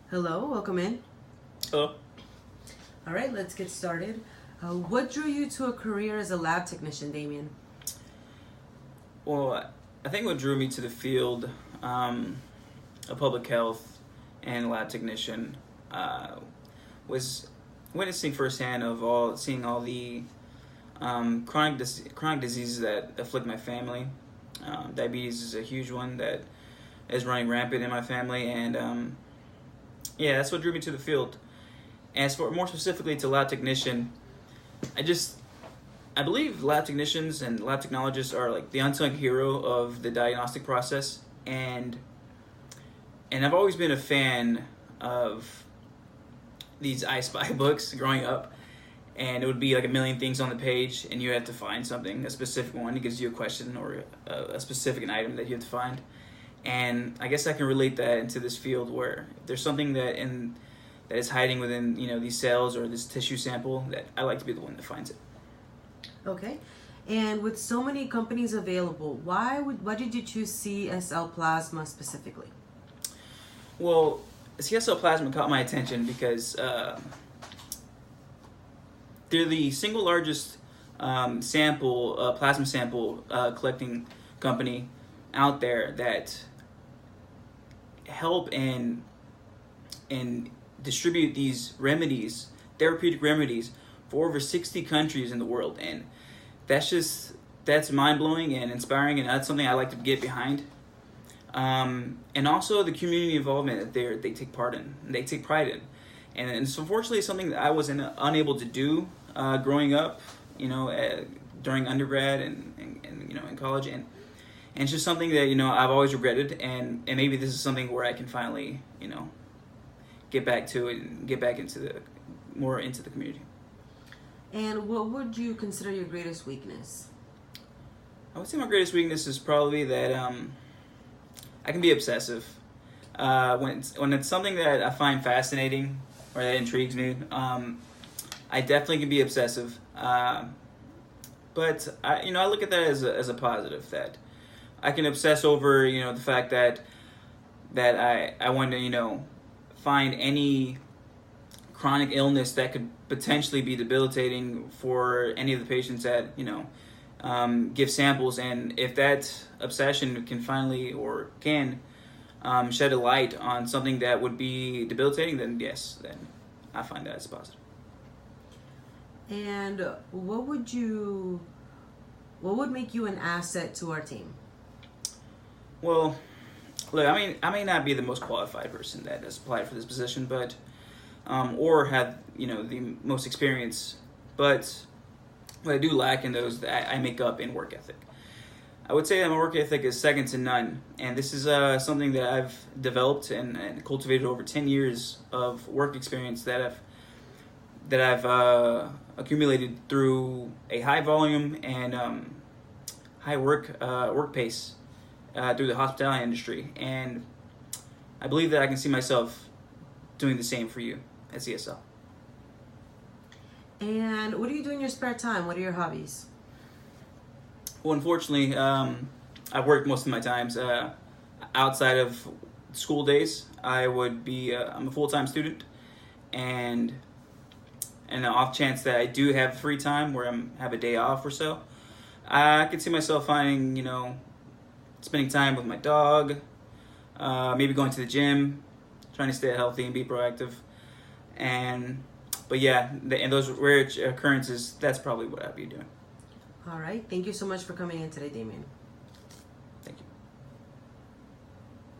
Hello, welcome in. Hello. All right, let's get started. What drew you to a career as a lab technician, Damien? Well, I think what drew me to the field of public health and lab technician was witnessing firsthand of seeing all the chronic diseases that afflict my family. Diabetes is a huge one that is running rampant in my family, and yeah, that's what drew me to the field. As for more specifically to lab technician, I believe lab technicians and lab technologists are like the unsung hero of the diagnostic process, and I've always been a fan of these I Spy books growing up, and it would be like a million things on the page, and you had to find something, a specific one. It gives you a question or a specific item that you have to find, and I guess I can relate that into this field where if there's something that is hiding within these cells or this tissue sample, that I like to be the one that finds it. Okay. And with so many companies available, why did you choose CSL Plasma specifically? Well, CSL Plasma caught my attention because they're the single largest plasma sample collecting company out there that help and distribute these remedies, therapeutic remedies, for over 60 countries in the world. And that's mind-blowing and inspiring, and that's something I like to get behind. And also the community involvement that they take part in, they take pride in. And it's unfortunately something that I was unable to do growing up, during undergrad and in college. And it's just something that, I've always regretted, and maybe this is something where I can finally, get back to it and get back into the community. And what would you consider your greatest weakness? I would say my greatest weakness is probably that I can be obsessive. When it's something that I find fascinating or that intrigues me, I definitely can be obsessive. But I look at that as a positive, that I can obsess over the fact that I want to find any chronic illness that could potentially be debilitating for any of the patients that give samples. And if that obsession can shed a light on something that would be debilitating, then yes, then I find that as positive. And what would make you an asset to our team? Well, look, I may not be the most qualified person that has applied for this position, but or have the most experience, but what I do lack in those that I make up in work ethic. I would say that my work ethic is second to none, and this is something that I've developed and cultivated over 10 years of work experience that I've accumulated through a high volume and high work pace through the hospitality industry, and I believe that I can see myself doing the same for you at CSL. And what do you do in your spare time? What are your hobbies? Well, unfortunately, I work most of my times outside of school days. I'm a full-time student, and the off chance that I do have free time where I have a day off or so, I could see myself finding, spending time with my dog, maybe going to the gym, trying to stay healthy and be proactive. But yeah, in those rare occurrences, that's probably what I'd be doing. All right. Thank you so much for coming in today, Damien.